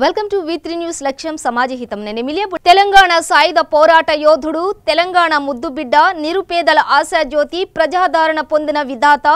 Welcome to V3 news లక్ష్యం సమాజహితం. నేను Emilia. Telangana సాయుధ పోరాట యోధుడు, తెలంగాణ ముద్దుబిడ్డ, నిరుపేదల ఆశాజ్యోతి, ప్రజాదరణ పొందిన విధాత,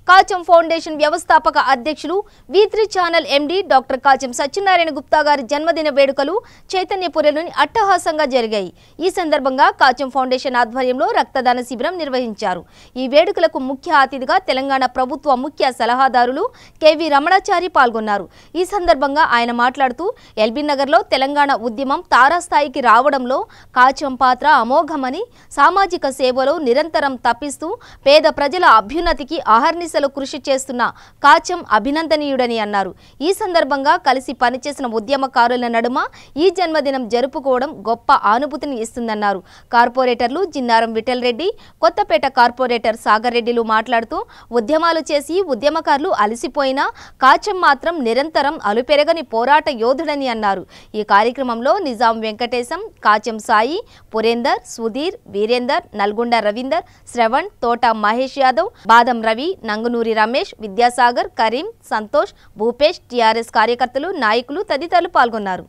కాచం ఫౌండేషన్ వ్యవస్థాపక అధ్యక్షులు, V3 channel MD doctor Kacham Satyanarayana Gupta గారి జన్మదిన వేడుకలు చైతన్యపురంలోని అట్టహాసంగా జరిగాయి. ఈ సందర్భంగా కాచం ఫౌండేషన్ ఆధ్వర్యంలో రక్తదాన శిబిరం నిర్వహించారు. ఈ వేడుకలకు ముఖ్య అతిథిగా తెలంగాణ ప్రభుత్వ ముఖ్య సలహాదారులు KV రమణాచారి పాల్గొన్నారు. ఈ సందర్భంగా ఆయన మాట్లాడుతూ ఎల్బీ నగర్లో తెలంగాణ ఉద్యమం తారాస్థాయికి రావడంలో కాచం పాత్ర అమోఘమని, సామాజిక సేవలో నిరంతరం తప్పిస్తూ పేద ప్రజల అభ్యున్నతికి అహర్నిశలు కృషి చేస్తున్న కాచం అభినందనీయుడని అన్నారు. ఈ సందర్భంగా కలిసి పనిచేసిన ఉద్యమకారుల నడుమ ఈ జన్మదినం జరుపుకోవడం గొప్ప అనుభూతిని ఇస్తుందన్నారు. కార్పొరేటర్లు జిన్నారం విఠల్ రెడ్డి, కొత్తపేట కార్పొరేటర్ సాగర్ రెడ్డిలు మాట్లాడుతూ ఉద్యమాలు చేసి ఉద్యమకారులు అలసిపోయినా కాచం మాత్రం నిరంతరం అలుపెరగని పోరాట యోధుడని అన్నారు. ఈ కార్యక్రమంలో నిజాం వెంకటేశం, కాచం సాయి, పురేందర్, సుధీర్, వీరేందర్, నల్గొండ రవీందర్, శ్రవణ్, తోట మహేష్ యాదవ్, బాదం రవి, నంగునూరి రమేష్, విద్యాసాగర్, కరీం, సంతోష్, భూపేష్, TRS కార్యకర్తలు, నాయకులు తదితరులు పాల్గొన్నారు.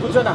కూర్చోనా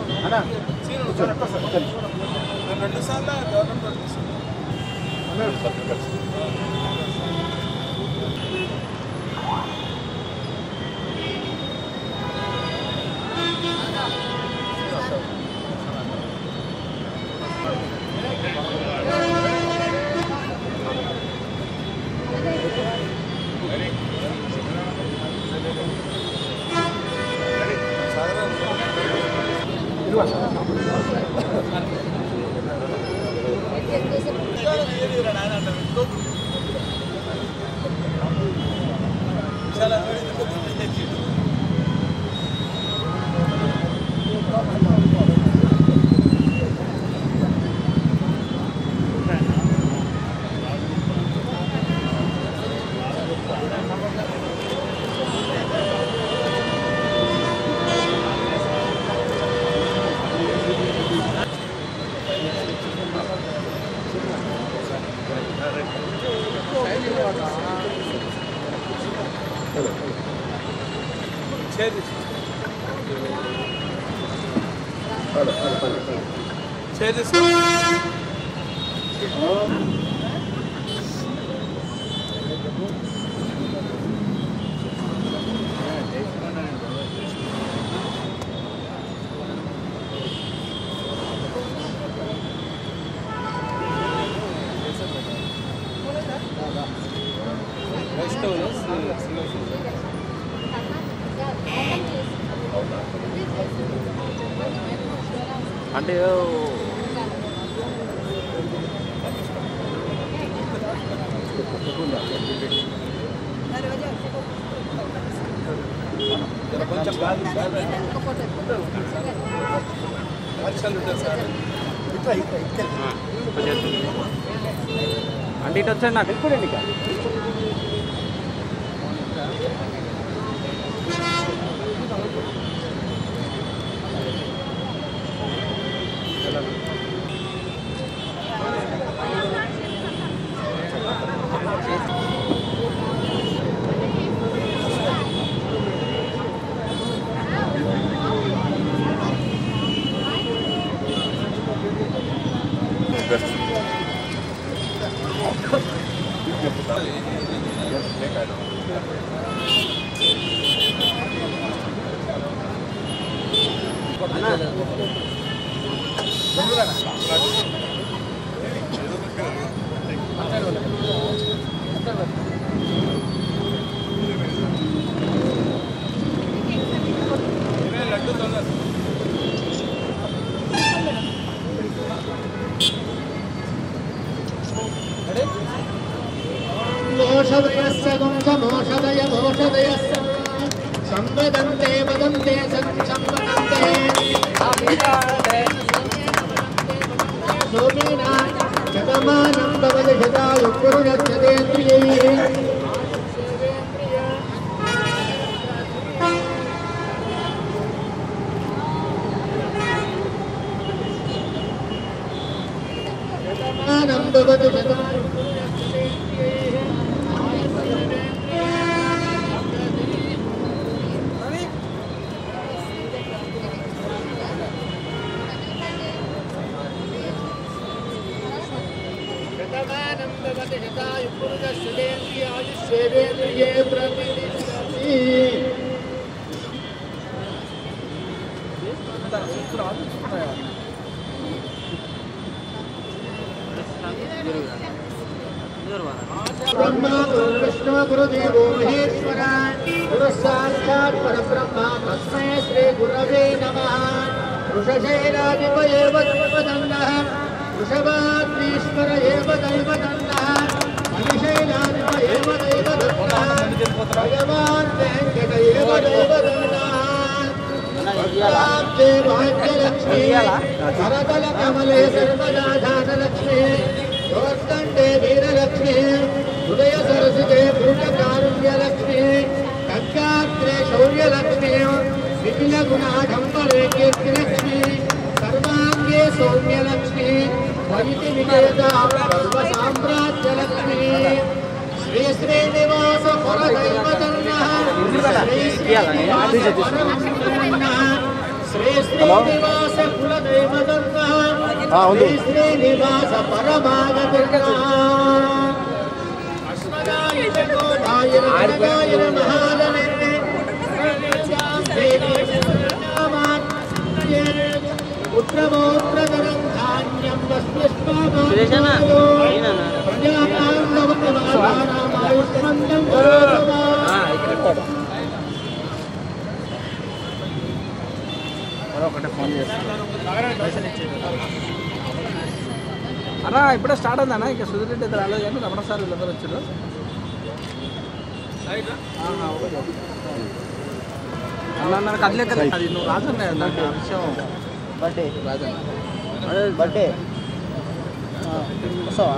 అంటే అంటే ఇటు వచ్చాడు నాకు ఎక్కువండి ఇక मोषदयस्य गुंसमोषदय मोषदयस्य संवदन्ते वदन्ते संवदन्ते सोमेना शतमानं भवति शतायुः पुरुषच्छतेन्द्रियैः शतमानं भवति शतायुः ब्रह्मा विष्णु गुरुदेवो महेश्वरा गुरु साक्षात् परब्रह्मा तस्मै श्री गुरवे नमः वृषशैलाधिपये वदन्नः वृषभाद्रीश्वर एव दैवदन्नः मणिशैलाधिपये दैवदन्नः भगवान् वेङ्कट एव दैवदन्नः भक्ताब्दे भाग्यलक्ष्मी करतलकमले सर्वदा धानलक्ष्मी योर्दण्डे वीरलक्ष्मी हृदय सरसिते पूर्णकारुण्यलक्ष्मी खड्गाग्रे शौर्यलक्ष्मी विपिनगुणाढम्बरे कीर्तिलक्ष्मी सर्वाङ्गे सौम्यलक्ष्मी वैति विजेता सर्वसाम्राज्यलक्ष्मी श्री श्रीनिवास परदैवतन्नः श्री श्रीनिवास परमहंसतन्नः श्री श्रीनिवास कुलदैवतन्नः श्री श्रीनिवास परमागतन्नः अश्वदाय गोदाय नरकाय महादने पुत्रमोत्रधरं धान्यं वस्पष्पामायो प्रजानामायुष्मन्दं అన్నా ఇప్పుడే స్టార్ట్ అయిందన్నా ఇక సుధీరెడ్డి అయితే రాలేదు కానీ రమణ సార్ వీళ్ళందరూ వచ్చారు అన్న కదిలే కదా అది నువ్వు రాజన్న దాంట్లో విషయం బర్త్డే రాజన్న అదే బర్త్డే వస్తావా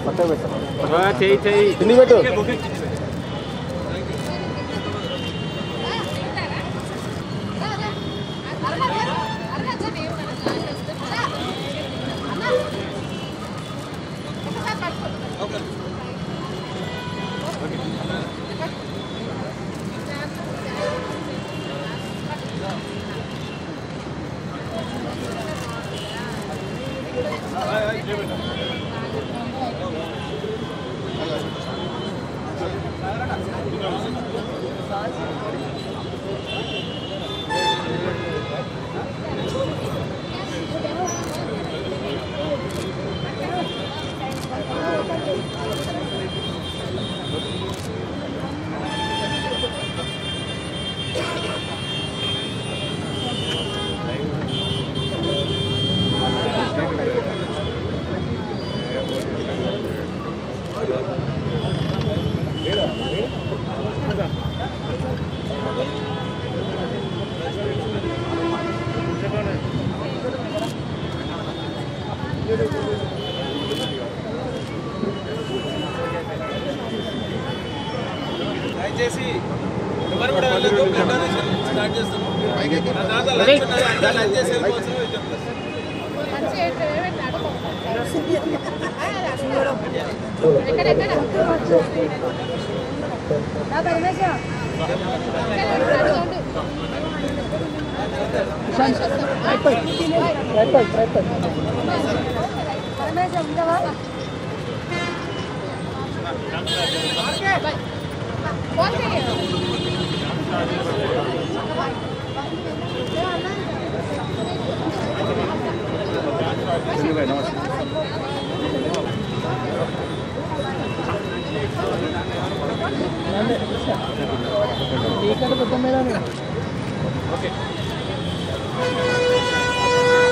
పక్క పెట్టా చెయ్యి తిని పెట్టు దయచేసి ఎవరు కూడా వెళ్ళదు స్టార్ట్ చేస్తాము దయచేసి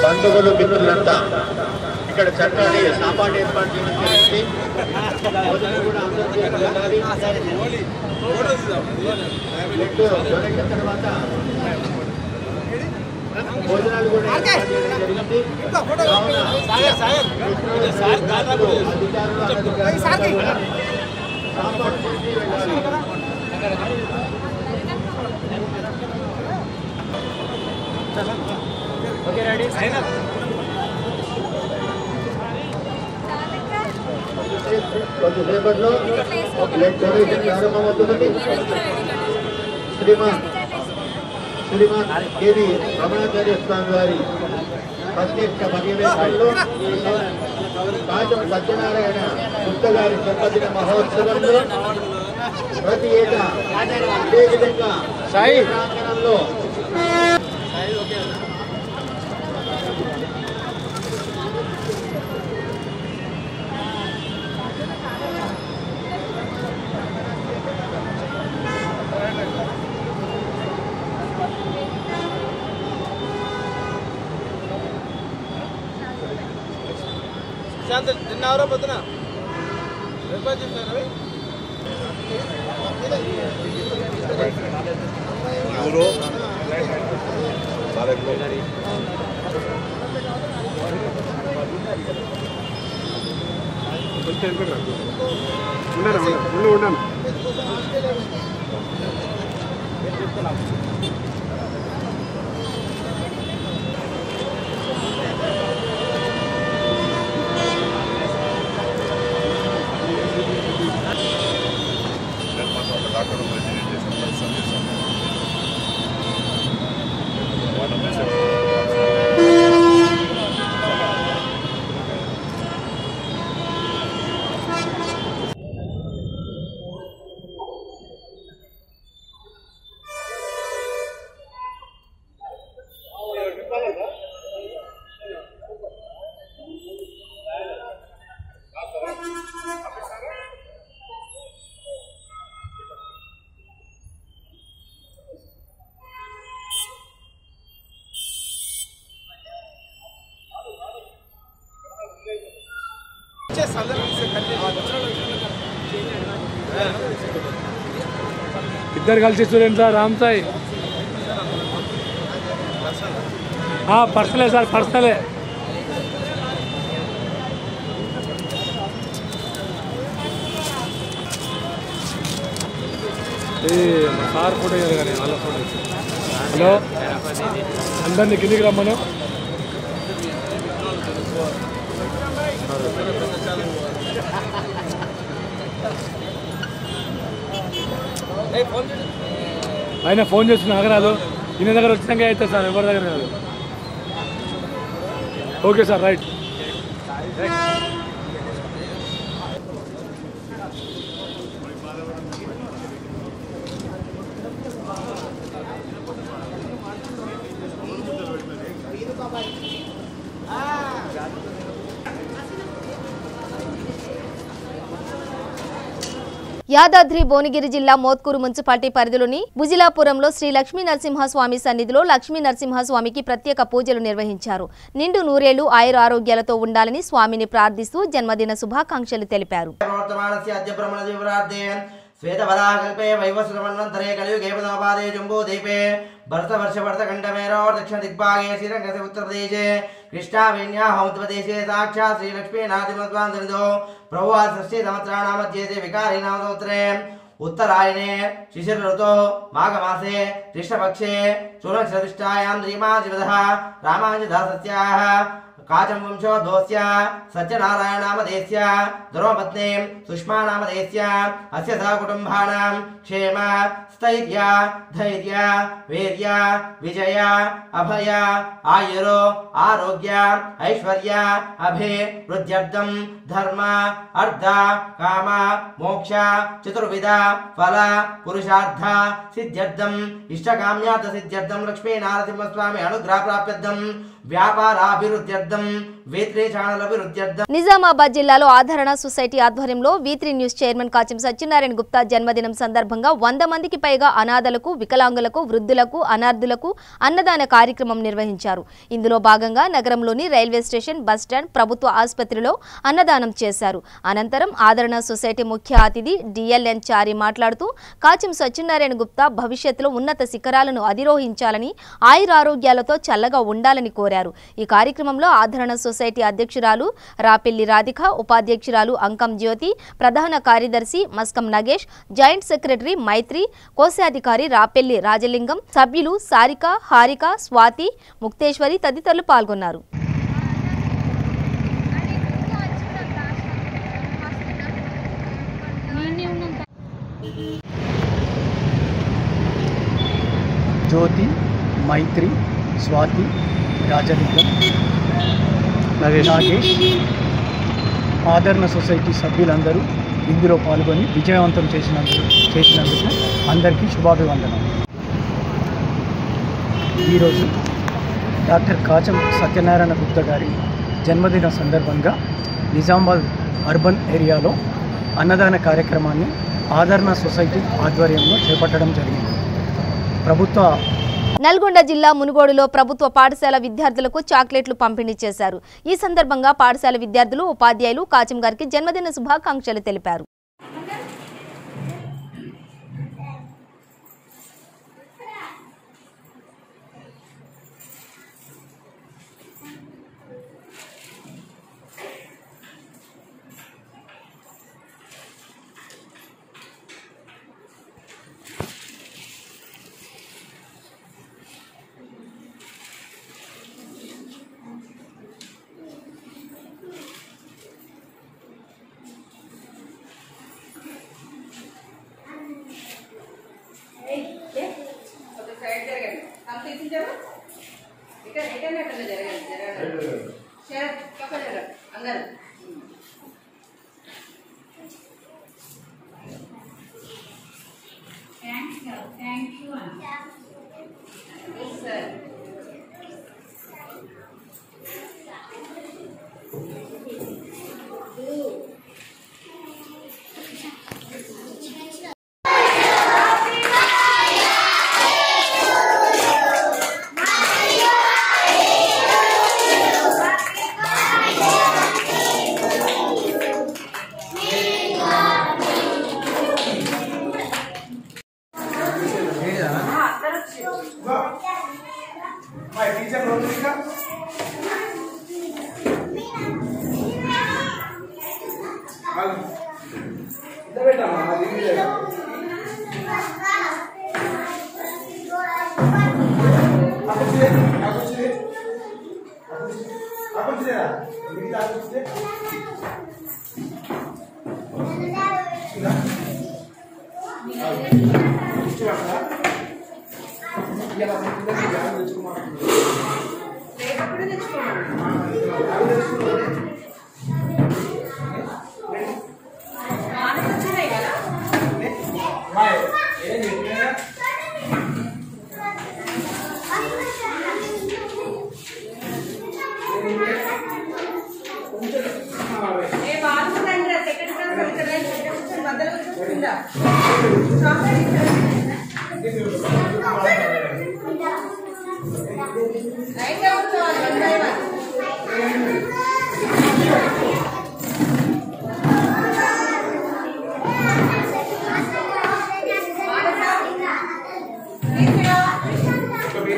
బంధువులు మిత్రులంతా ఇక్కడ చక్కటి సాపాటు ఏర్పాటు చేయడం జరిగింది. భోజనం కూడా అందరికీ వెళ్ళాలి. దొరికిన తర్వాత భోజనాలు కూడా ఏర్పాటు చేయడం జరిగింది. సాపాటు చేసి వెళ్ళాలి. కొద్దిసేపట్లో బ్లడ్ డొనేషన్ ప్రారంభమవుతున్నది. శ్రీమాన్ కేవి రమణాచార్య స్వామి వారి ప్రత్యక్ష పర్యవేక్షణలో కాచం సత్యనారాయణ గుప్త గారి జన్మదిన మహోత్సవంలో ప్రతి ఏటా ఇదే విధంగా ప్రాంగణంలో తిన్నావరా పొద్దున ఉన్నాను. ఇద్దరు కలిసి స్టూడెంట్ సార్ రామ్ సాయి పర్సనలే సార్ పర్సనలే సార్ ఫోటో కానీ వాళ్ళ ఫోటో. హలో అందరినీ కిందికి రమ్మను. ఆయన ఫోన్ చేస్తున్నా ఆగరాదు. ఈయన దగ్గర వచ్చినాక అవుతుంది సార్, ఎవరి దగ్గర కాదు. Okay sir right. Yadadri Bhuvanagiri జిల్లా మోత్కూరు మున్సిపాలిటీ పరిధిలోని బుజిలాపురంలో శ్రీ లక్ష్మీ నరసింహస్వామి సన్నిధిలో లక్ష్మీ నరసింహస్వామికి ప్రత్యేక పూజలు నిర్వహించారు. నిండు నూరేళ్లు ఆయుర ఆరోగ్యాలతో ఉండాలని స్వామిని ప్రార్థిస్తూ జన్మదిన శుభాకాంక్షలు తెలిపారు. श्वेतवराकल्पे वैवस्वतमन्वन्तरे कलियुगे पदोपादे जम्बूद्वीपे भरतवर्षवर्षखण्डमेरो दक्षिण दिग्भागे श्रीरङ्गस्य उत्तरप्रदेशे कृष्णावेण्याः उत्तरप्रदेशे साक्षात् श्रीलक्ष्मीनाथस्वामिनो प्रभुवासस्य संवत्सराणामध्ये विकारिनामोत्तरे उत्तरायणे शिशिर ऋतौ माघमासे कृष्णपक्षे शुभनक्षत्रनिष्ठायां श्रीमादिवदः रामानुजदासस्याः काचम वंशोद्भवस्य सत्यनारायणामदेस्य धर्मपत्नी सुष्मा नामदेस्य अस्य सह कुटुम्बानां क्षेम स्थैर्य धैर्य वीर्य विजय अभय आयुरो आरोग्य ऐश्वर्य अभिवृद्ध्यर्थं धर्म अर्थ काम मोक्ष चतुर्विध फल पुरुषार्थ सिद्ध्यर्थं इष्टकाम्यार्थ सिद्ध्यर्थं लक्ष्मी नारसिंहस्वामी अनुग्रह प्राप्त्यर्थं व्यापाराभिवृद्ध्यर्थं V3 ఛానల్ అభివృద్ధ్యర్థం నిజామాబాద్ జిల్లాలో ఆదరణ సొసైటీ ఆధ్వర్యంలో V3 news chairman Kacham Satyanarayana Gupta జన్మదినం సందర్భంగా 100 మందికి పైగా అనాథలకు, వికలాంగులకు, వృద్ధులకు, అనాథులకు అన్నదాన కార్యక్రమం నిర్వహించారు. ఇందులో భాగంగా నగరంలోని రైల్వే స్టేషన్, బస్టాండ్, ప్రభుత్వ ఆసుపత్రిలో అన్నదానం చేశారు. అనంతరం ఆదరణ సొసైటీ ముఖ్య అతిథి DLN చారి మాట్లాడుతూ కాచం సత్యనారాయణ గుప్తా భవిష్యత్తులో ఉన్నత శిఖరాలను అధిరోహించాలని, ఆయురారోగ్యాలతో చల్లగా ఉండాలని కోరారు. ఈ కార్యక్రమంలో ఆదరణ సొసైటీ అధ్యక్షురాలు రాపిల్లి రాధిక, ఉపాధ్యక్షురాలు అంకం జ్యోతి, ప్రధాన కార్యదర్శి మస్కం నగేష్, జాయింట్ సెక్రటరీ మైత్రి, కోశాధికారి రాపెల్లి రాజలింగం, సభ్యులు సారిక, హారిక, స్వాతి, ముక్తేశ్వరి తదితరులు పాల్గొన్నారు. జ్యోతి, మైత్రి, స్వాతి, రాజలింగం, నగేష్, ఆదరణ సొసైటీ సభ్యులందరూ ఇందులో పాల్గొని విజయవంతం చేసినందుకు అందరికీ శుభాభివందనం. ఈరోజు డాక్టర్ కాచం సత్యనారాయణ గుప్తా గారి జన్మదిన సందర్భంగా నిజామాబాద్ అర్బన్ ఏరియాలో అన్నదాన కార్యక్రమాన్ని ఆదరణ సొసైటీ ఆధ్వర్యంలో చేపట్టడం జరిగింది. నల్గొండ జిల్లా మునుగోడులో ప్రభుత్వ పాఠశాల విద్యార్థులకు చాక్లెట్లు పంపిణీ చేశారు. ఈ సందర్భంగా పాఠశాల విద్యార్థులు, ఉపాధ్యాయులు కాచం గారికి జన్మదిన శుభాకాంక్షలు తెలిపారు.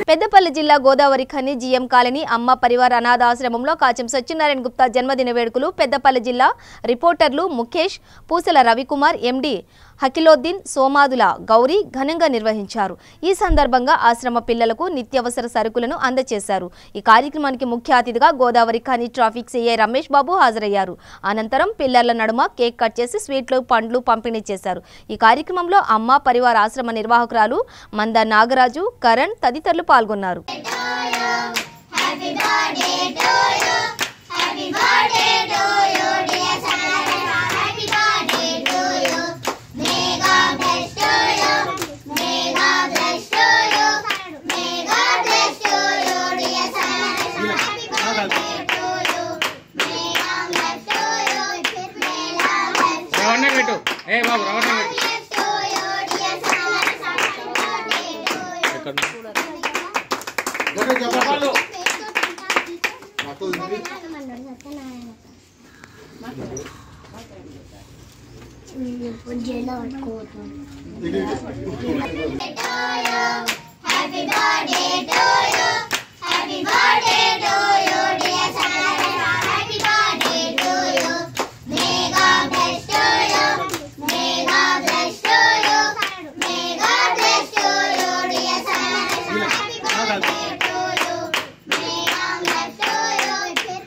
పెద్దపల్లి జిల్లా గోదావరి ఖని జీఎం కాలనీ అమ్మ పరివార అనాథ ఆశ్రమంలో కాచం సత్యనారాయణ గుప్తా జన్మదిన వేడుకలు పెద్దపల్లి జిల్లా రిపోర్టర్లు ముఖేష్, పూసల రవికుమార్, ఎండి హకిలోద్దీన్, సోమాదుల గౌరీ ఘనంగా నిర్వహించారు. ఈ సందర్భంగా ఆశ్రమ పిల్లలకు నిత్యావసర సరుకులను అందజేశారు. ఈ కార్యక్రమానికి ముఖ్య అతిథిగా గోదావరి ఖని ట్రాఫిక్ సిఐ రమేష్ బాబు హాజరయ్యారు. అనంతరం పిల్లల నడుమ కేక్ కట్ చేసి స్వీట్లు, పండ్లు పంపిణీ చేశారు. ఈ కార్యక్రమంలో అమ్మ పరివార ఆశ్రమ నిర్వాహకురాలు మంద నాగరాజు, కరణ్ తదితరులు పాల్గొన్నారు. ఏ బాబు రవణ Happy birthday to you. Happy birthday to you, dear Sanara. Happy birthday to you. May God bless to you. May God bless to you. May God bless to you, dear Sanara. Happy birthday to you. May God bless to you.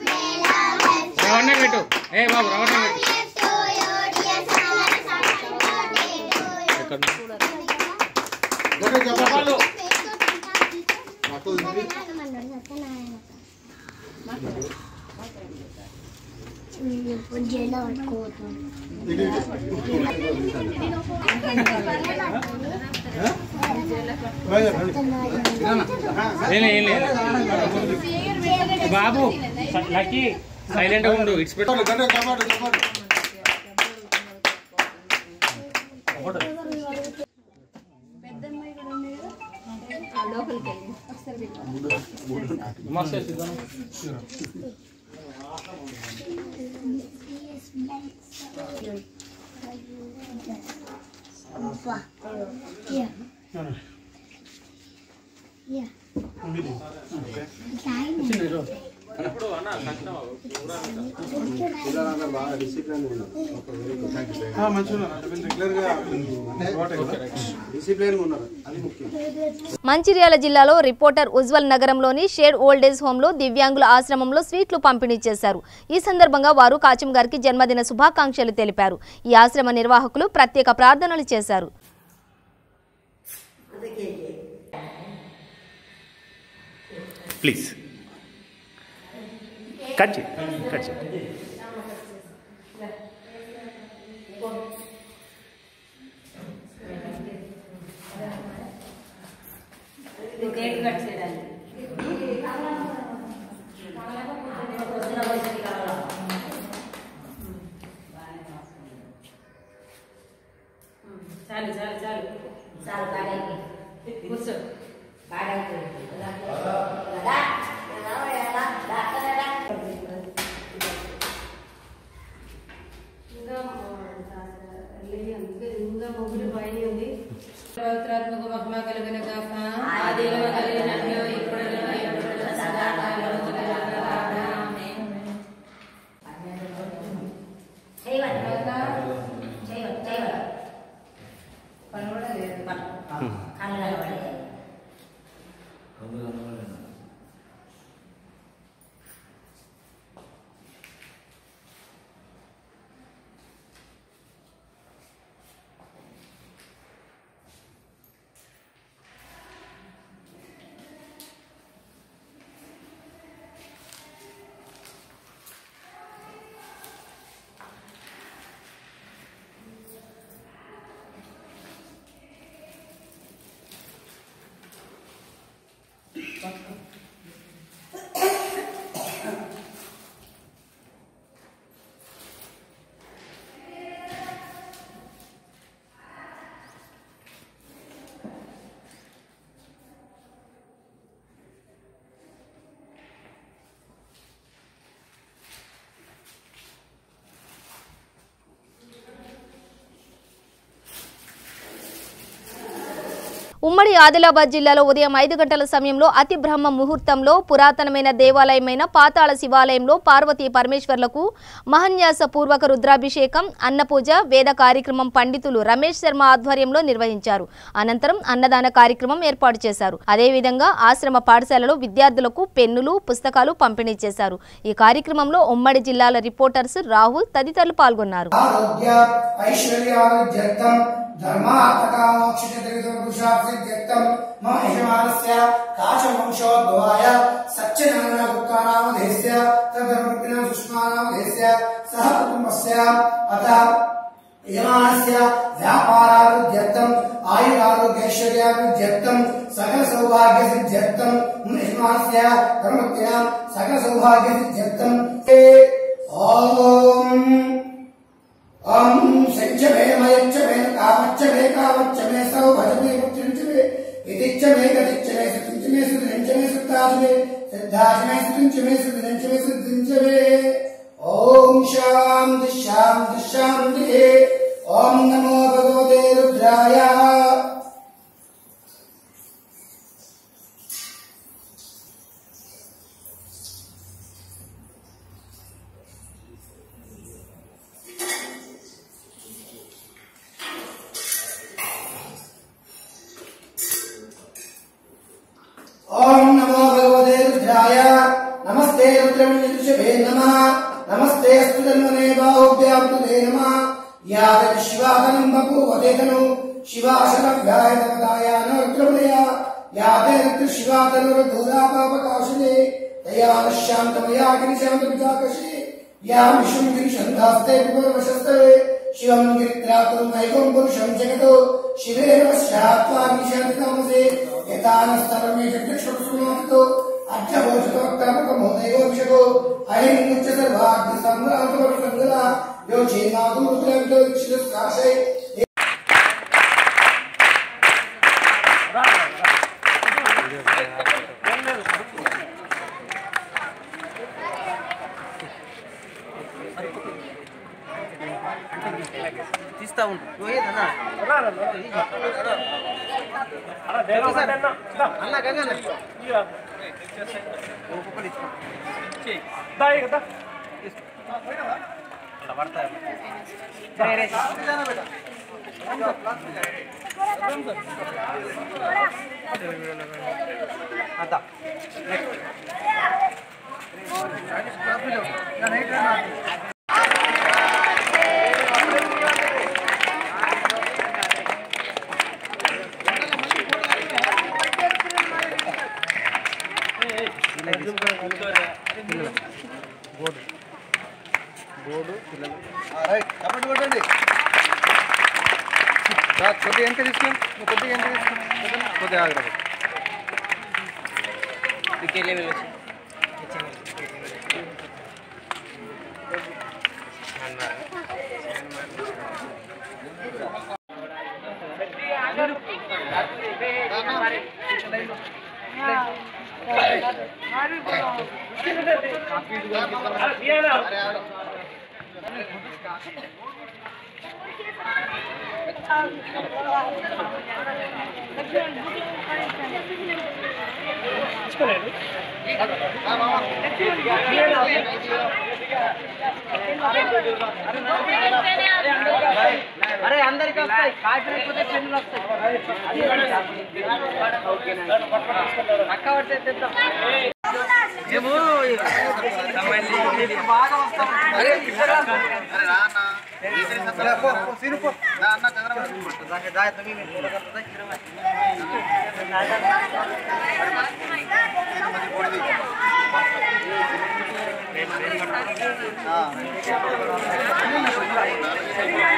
May God bless to you. రవణ పెట్టు ఏ బాబు రవణ పెట్టు Bless to you, dear Sanara. Happy birthday to you. Babu lucky silent గా ఉండు it's పెట్టు మంచిర్యాల జిల్లాలో reporter Ujjwal నగరంలోని shade old age హోంలో దివ్యాంగుల ఆశ్రమంలో స్వీట్లు పంపిణీ చేశారు. ఈ సందర్భంగా వారు కాచం గారికి జన్మదిన శుభాకాంక్షలు తెలిపారు. ఈ ఆశ్రమ నిర్వాహకులు ప్రత్యేక ప్రార్థనలు చేశారు. ప్లీజ్ కట్ చేయి ఉమ్మడి ఆదిలాబాద్ జిల్లాలో ఉదయం 5 గంటల సమయంలో అతి బ్రహ్మ ముహూర్తంలో పురాతనమైన దేవాలయమైన పాతాళ శివాలయంలో పార్వతీ పరమేశ్వర్లకు మహన్యాస పూర్వక రుద్రాభిషేకం, అన్నపూజ, వేద కార్యక్రమం పండితులు రమేష్ శర్మ ఆధ్వర్యంలో నిర్వహించారు. అనంతరం అన్నదాన కార్యక్రమం ఏర్పాటు చేశారు. అదేవిధంగా ఆశ్రమ పాఠశాలలో విద్యార్థులకు పెన్నులు, పుస్తకాలు పంపిణీ చేశారు. ఈ కార్యక్రమంలో ఉమ్మడి జిల్లాల రిపోర్టర్స్ రాహుల్ తదితరులు పాల్గొన్నారు. व्यापारार्थम आयुरारोग्यैश्वर्यार्थम सकल सौभाग्य सिद्ध्यर्थम धर्मत्या सकल सौभाग्य सिद्ध्यर्थम ओम ओम संच मे मयच्च मे कामच्च मे सौ भज मे मुच्च मे इतिच्च मे गतिच्च मे सुतिच्च मे सुतिच्च मे सुताच्च मे सिद्धाच्च मे सुतिच्च मे सुतिच्च मे सुतिच्च मे ओम शांति शांति शांति ओम नमो भगवते रुद्राय ओम नमो भगवते रुद्राय नमस्ते रुद्रमण्यशुभे नमः नमस्ते अस्तु जन्मने बाहुभ्यावृते नमः यावत् शिवागनं बभूवतेतनु शिवाशरभ्याय भवदायान रुद्रमणया याते रुद्र शिवातनुर्धूरापापकाशिने तया शान्तमया गिरिशान्तपिताकशे या विष्णु गिरिशन्धास्ते विपुलवशस्ते शिवं गिरित्रातुं वैकुं पुरुषं जगतो शिवेन वश्यात्वा गिरिशान्तकामसे यतानस्तरमे जगक्षुष्णुनाथतो अध्यभोजतोक्तामकमोदयो विषको अयं मुच्च सर्वाग्नि सम्राटवर्षङ्गला यो चेनादु रुद्रविदो विक्षितस्काशे తీస్తా ఉండు అన్న గంగ పడతాయి అంతా బోర్డు పిల్లలు రైట్ కబడ్డీ కొట్టండి కొద్దిగా వెనక తీసుకుని కొద్దిగా వెనక తీసుకుని కొద్దిగా ఆగ్రహం అరే అందరికి వస్తాయి కాకపోతే పెన్నులు వస్తాయి అక్క పడితే తెద్దాం ఏమో బాగా వస్తాం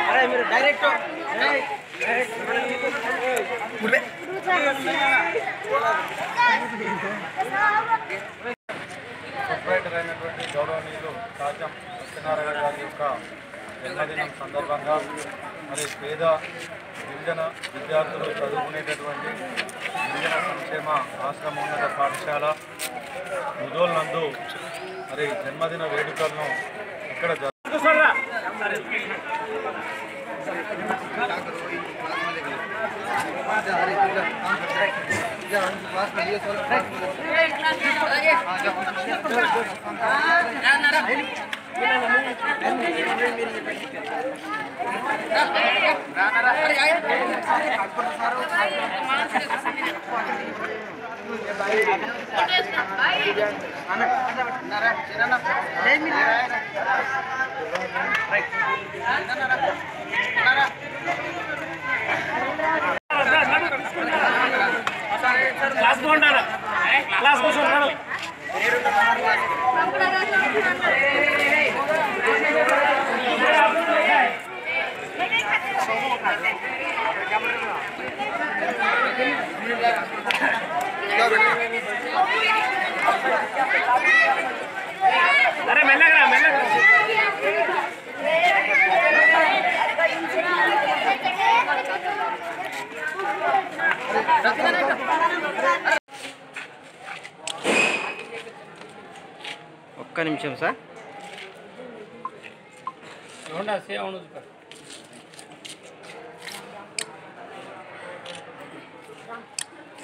అరే మీరు డైరెక్ట్ సపరేటర్ అయినటువంటి గౌరవనీయులు కాచం సత్యనారాయణ గారి యొక్క జన్మదినం సందర్భంగా మరి పేద గిరిజన విద్యార్థులు చదువుకునేటటువంటి గిరిజన సంక్షేమ ఆశ్రమ ఉన్నత పాఠశాల ముదోల్ నందు మరి జన్మదిన వేడుకలను ఇక్కడ अरे मेला ఒక్క నిమిషం సార్.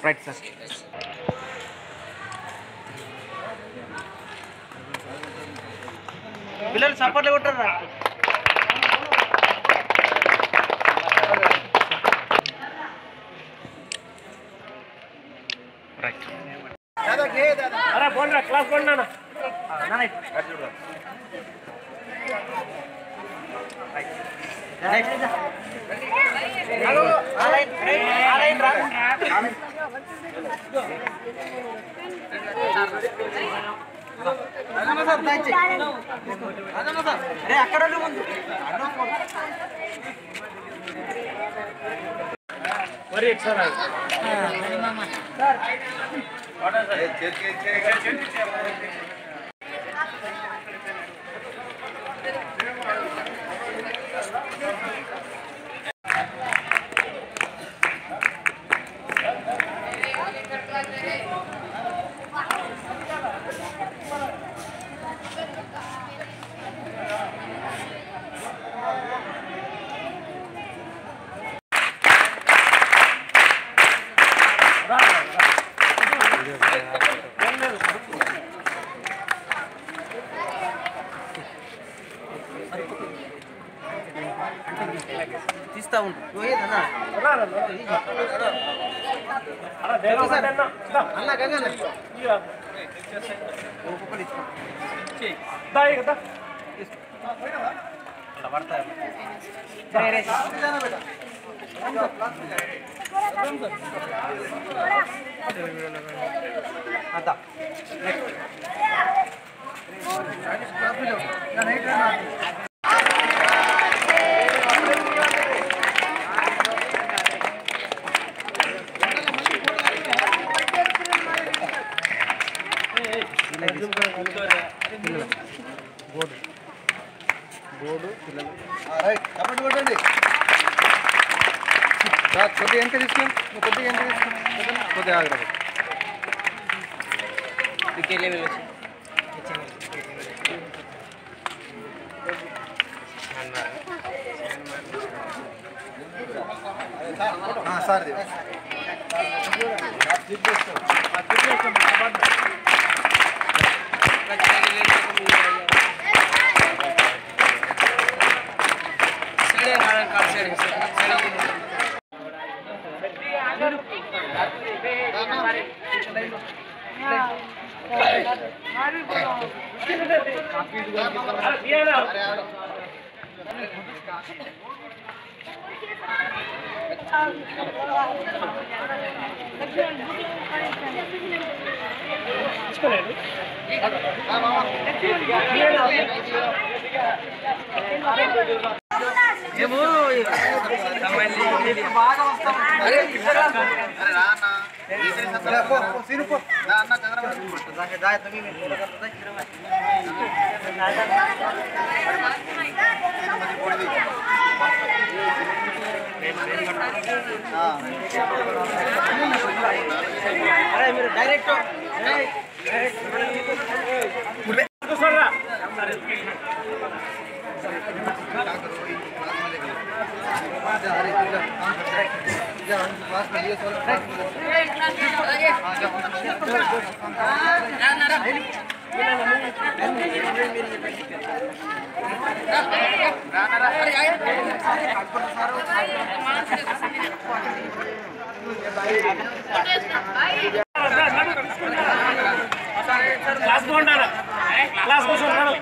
Right sir. పిల్లలు సపోర్ట్లు కొట్టారా? రైట్. అరే బోల్ రా, క్లాస్ బోల్ నానా. అక్కడ ముందు మరి ఒకసారి తీస్తా ఉండు. కబడ్డీ కొట్టండి కొద్దిగా ఎంత తీసుకున్నాం, కొద్దిగా ఎంత తీసుకున్నాం, కొద్దిగా ఆగ్రహం సార్ బాగా వస్తాం. अरे मेरे डायरेक्ट क्लास को ఉండాలి क्लास को ఉండాలి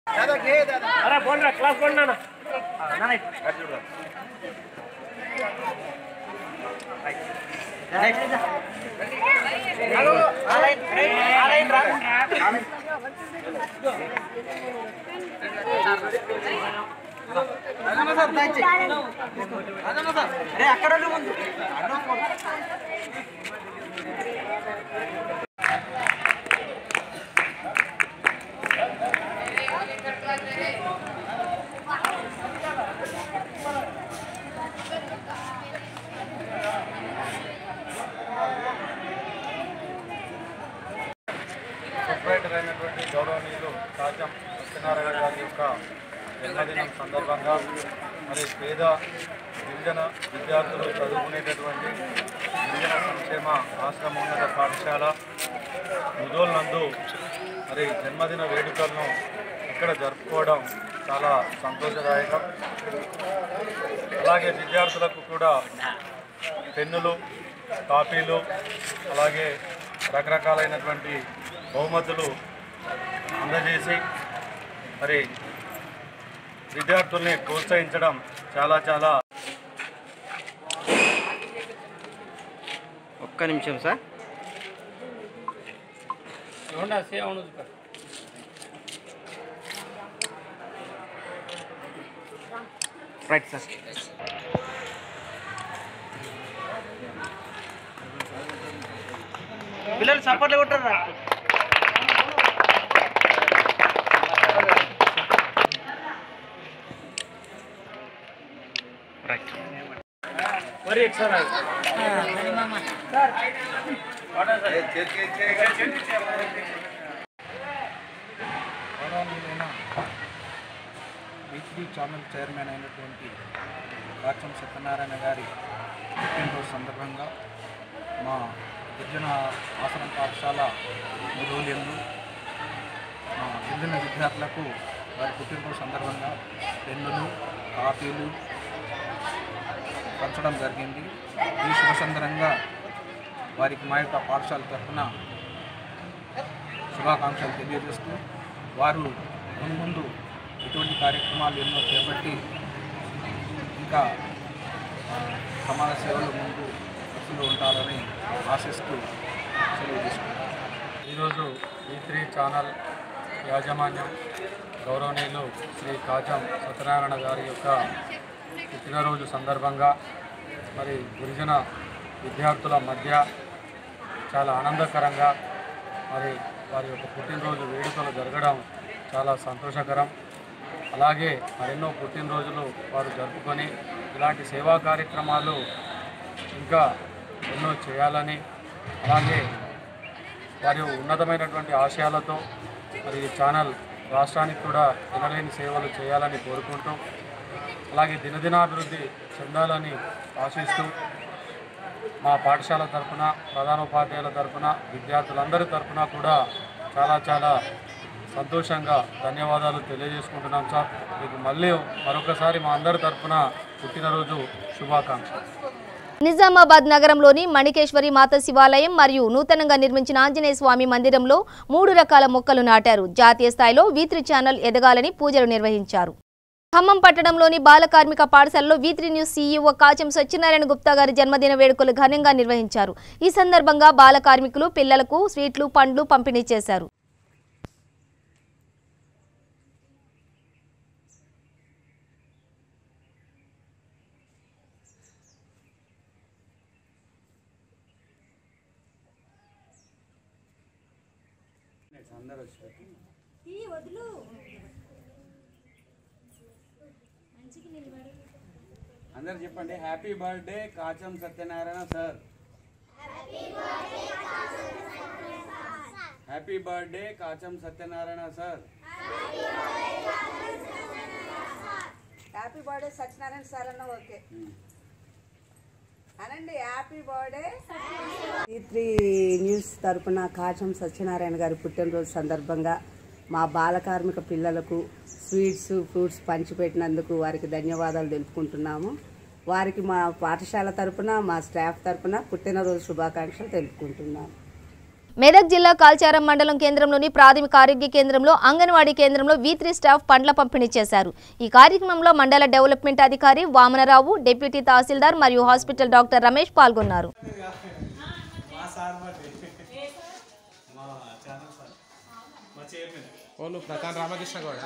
अरे बोल रहा क्लास बोलना ना ना नहीं अरे अక్కడ ముందు గౌరవనీయులు కాచం సత్యనారాయణ గారి యొక్క జన్మదినం సందర్భంగా మరి పేద గిరిజన విద్యార్థులు చదువుకునేటటువంటి గిరిజన సంక్షేమ ఆశ్రమోన్నత పాఠశాల ముదోల్ నందు మరి జన్మదిన వేడుకలను ఇక్కడ జరుపుకోవడం చాలా సంతోషదాయకం. అలాగే విద్యార్థులకు కూడా పెన్నులు, కాపీలు, అలాగే రకరకాలైనటువంటి బహుమతులు అందజేసి మరి విద్యార్థుల్ని ప్రోత్సహించడం చాలా చాలా. ఒక్క నిమిషం సార్. Right sir. పిల్లలు సపోర్ట్లు కొట్టారా? రైట్. మరి ఒకసారి వీక్లీ ఛానల్ చైర్మన్ అయినటువంటి కాచం సత్యనారాయణ గారి పుట్టినరోజు సందర్భంగా మా గిరిజన ఆశ్రమ పాఠశాల ముదోలియందు మా గిరిజన విద్యార్థులకు వారి పుట్టినరోజు సందర్భంగా పెన్నులు, కాపీలు పంచడం జరిగింది. ఈ శుభ సందర్భంగా వారికి మా యొక్క పాఠశాల తరఫున శుభాకాంక్షలు తెలియజేస్తూ వారు ముందు ఇటువంటి కార్యక్రమాలు ఎన్నో చేపట్టి ఇంకా సమాజ సేవలు ముందు వస్తులు ఉంటారని ఆశిస్తూ సెలవు తీసుకుంటారు. ఈరోజు E3 ఛానల్ యాజమాన్యం గౌరవనీయులు శ్రీ కాచం సత్యనారాయణ గారి యొక్క పుట్టినరోజు సందర్భంగా మరి గిరిజన విద్యార్థుల మధ్య చాలా ఆనందకరంగా మరి వారి యొక్క పుట్టినరోజు వేడుకలు జరగడం చాలా సంతోషకరం. అలాగే మరెన్నో పుట్టినరోజులు వారు జరుపుకొని ఇలాంటి సేవా కార్యక్రమాలు ఇంకా ఎన్నో చేయాలని, అలాగే వారి ఉన్నతమైనటువంటి ఆశయాలతో మరి ఈ ఛానల్ రాష్ట్రానికి కూడా ఎనలేని సేవలు చేయాలని కోరుకుంటూ, అలాగే దినదినాభివృద్ధి చెందాలని ఆశిస్తూ మా పాఠశాల తరఫున, ప్రధానోపాధ్యాయుల తరఫున, విద్యార్థులందరి తరఫున కూడా చాలా చాలా సంతోషంగా ధన్యవాదాలు తెలియజేసుకుంటున్నాం సార్. మీకు మళ్ళీ మరొకసారి మా అందరి తరఫున పుట్టినరోజు శుభాకాంక్షలు. నిజామాబాద్ నగరంలోని మణికేశ్వరి మాత శివాలయం మరియు నూతనంగా నిర్మించిన ఆంజనేయ స్వామి మందిరంలో 3 రకాల మొక్కలు నాటారు. జాతీయ స్థాయిలో V3 ఛానల్ ఎదగాలని పూజలు నిర్వహించారు. ఖమ్మం పట్టణంలోని బాల కార్మిక పాఠశాలలో V3 news CEO Kacham Satyanarayana Gupta గారి జన్మదిన వేడుకలు ఘనంగా నిర్వహించారు. ఈ సందర్భంగా బాల కార్మికులు పిల్లలకు స్వీట్లు, పండ్లు పంపిణీ చేశారు. అందరు చెప్పండి, happy birthday Kacham Satyanarayana sir. Happy birthday Kacham Satyanarayana sir. Happy birthday Satyanarayana sir అన్న ఓకే అనండి. Happy birthday. V3 న్యూస్ తరపున కాచం సత్యనారాయణ గారి పుట్టినరోజు సందర్భంగా మా బాల కార్మిక పిల్లలకు స్వీట్స్, ఫ్రూట్స్ పంచిపెట్టినందుకు వారికి ధన్యవాదాలు తెలుపుకుంటున్నాము. వారికి మా పాఠశాల తరపున, మా స్టాఫ్ తరపున పుట్టినరోజు శుభాకాంక్షలు తెలుపుకుంటున్నాము. మెదక్ జిల్లా కాల్చారం మండలం కేంద్రంలోని ప్రాథమిక ఆరోగ్య కేంద్రంలో, అంగన్వాడీ కేంద్రంలో V3 స్టాఫ్ పండ్ల పంపిణీ చేశారు. ఈ కార్యక్రమంలో మండల డెవలప్మెంట్ అధికారి వామనరావు, డిప్యూటీ తహసీల్దార్ మరియు హాస్పిటల్ డాక్టర్ రమేష్ పాల్గొన్నారు. ప్రధాన్ రామకృష్ణ గౌడ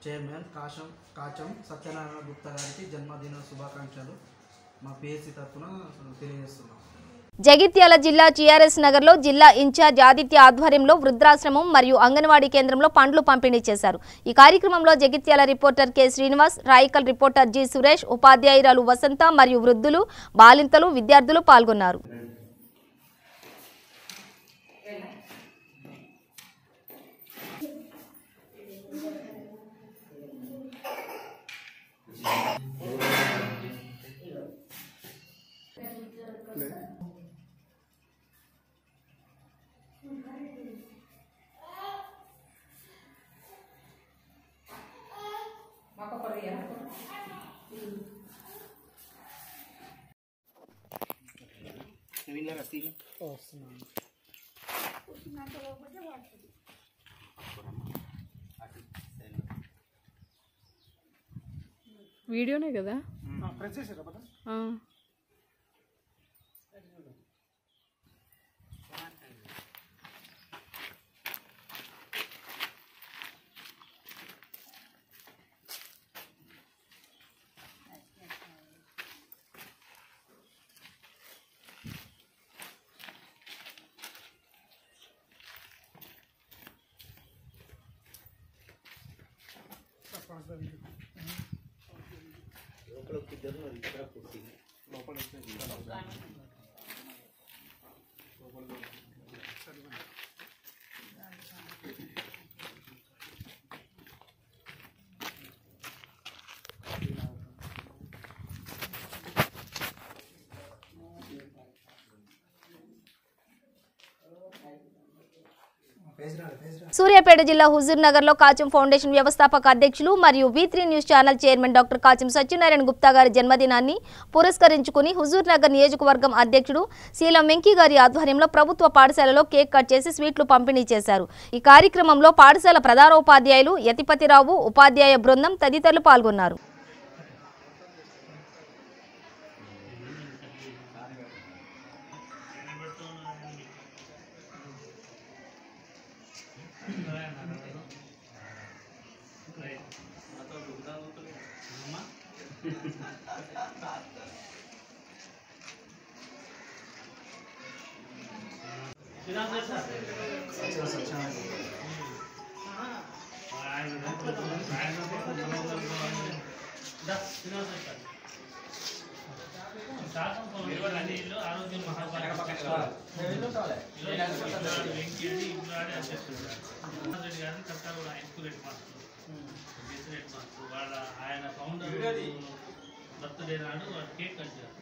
చైర్మన్ కాచం సత్యనారాయణ గుప్తా గారికి జన్మదిన శుభాకాంక్షలు మా పిఎస్సి తరఫున తెలియజేస్తున్నాం. జగిత్యాల జిల్లా టీఆర్ఎస్ నగర్లో జిల్లా ఇన్ఛార్జ్ ఆదిత్య ఆధ్వర్యంలో వృద్ధాశ్రమం మరియు అంగన్వాడీ కేంద్రంలో పండ్లు పంపిణీ చేశారు. ఈ కార్యక్రమంలో Jagtial reporter K Srinivas, Raikal reporter G Suresh, ఉపాధ్యాయురాలు వసంత మరియు వృద్ధులు, బాలింతలు, విద్యార్థులు పాల్గొన్నారు. వీడియోనే కదా. సూర్యాపేట జిల్లా హుజూర్ నగర్ లో కాచం ఫౌండేషన్ వ్యవస్థాపక అధ్యక్షులు మరియు V3 news channel chairman doctor Kacham Satyanarayana Gupta గారి జన్మదినాన్ని పురస్కరించుకుని హుజూర్ నగర్ నియోజకవర్గం అధ్యక్షుడు శీలం వెంకీ గారి ఆధ్వర్యంలో ప్రభుత్వ పాఠశాలలో కేక్ కట్ చేసి స్వీట్లు పంపిణీ చేశారు. ఈ కార్యక్రమంలో పాఠశాల ప్రధానోపాధ్యాయులు యతిపతిరావు, ఉపాధ్యాయ బృందం తదితరులు పాల్గొన్నారు. ఆయన ఫౌండర్ బర్త్డే నాడు కేక్ కట్ చేస్తారు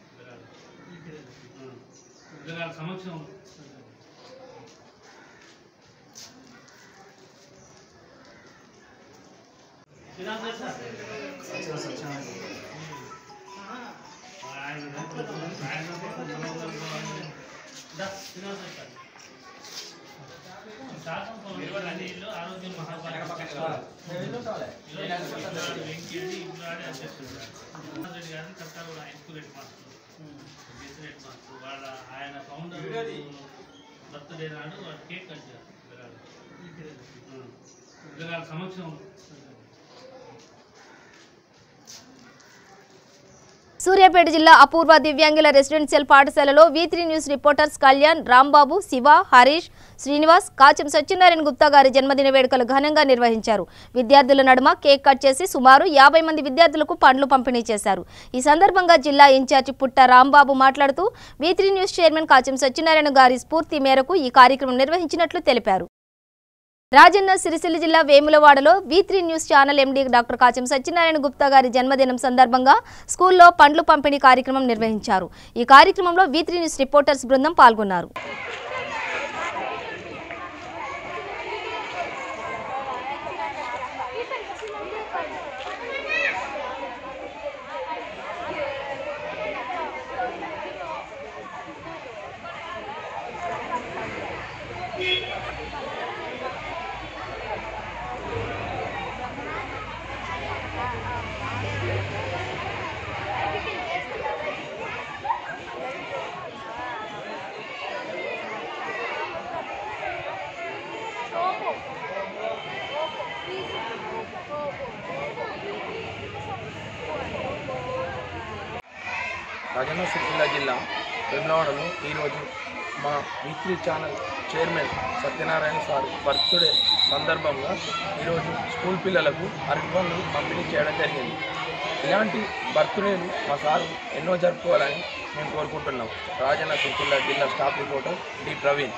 సమక్షం. ఆరోగ్యం వాళ్ళ ఆయన ఫౌండర్ బర్త్డే నాడు కేక్ కట్ చేస్తారు సమక్షం. సూర్యాపేట జిల్లా అపూర్వ దివ్యాంగుల రెసిడెన్షియల్ పాఠశాలలో V3 news reporters Kalyan, Rambabu, Shiva, Harish, Srinivas, Kacham Satyanarayana Gupta గారి జన్మదిన వేడుకలు ఘనంగా నిర్వహించారు. విద్యార్థుల నడుమ కేక్ కట్ చేసి సుమారు 50 మంది విద్యార్థులకు పండ్లు పంపిణీ చేశారు. ఈ సందర్భంగా జిల్లా ఇన్ఛార్జి పుట్ట రాంబాబు మాట్లాడుతూ V3 news chairman Kacham Satyanarayana గారి స్ఫూర్తి మేరకు ఈ కార్యక్రమం నిర్వహించినట్లు తెలిపారు. రాజన్న సిరిసిల్ల జిల్లా వేములవాడలో V3 news channel MD doctor Kacham Satyanarayana Gupta గారి జన్మదినం సందర్భంగా స్కూల్లో పండ్లు పంపిణీ కార్యక్రమం నిర్వహించారు. ఈ కార్యక్రమంలో V3 న్యూస్ రిపోర్టర్స్ బృందం పాల్గొన్నారు. రాజన్న సిరిసిల్ల జిల్లా వేములవాడలో ఈరోజు మా V3 channel chairman Satyanarayana sir birthday సందర్భంగా ఈరోజు స్కూల్ పిల్లలకు అరటిపండ్లు పంపిణీ చేయడం జరిగింది. ఇలాంటి బర్త్డేలు మా సారు ఎన్నో జరుపుకోవాలని మేము కోరుకుంటున్నాం. రాజన్న సిరిసిల్ల జిల్లా స్టాఫ్ రిపోర్టర్ డి ప్రవీణ్.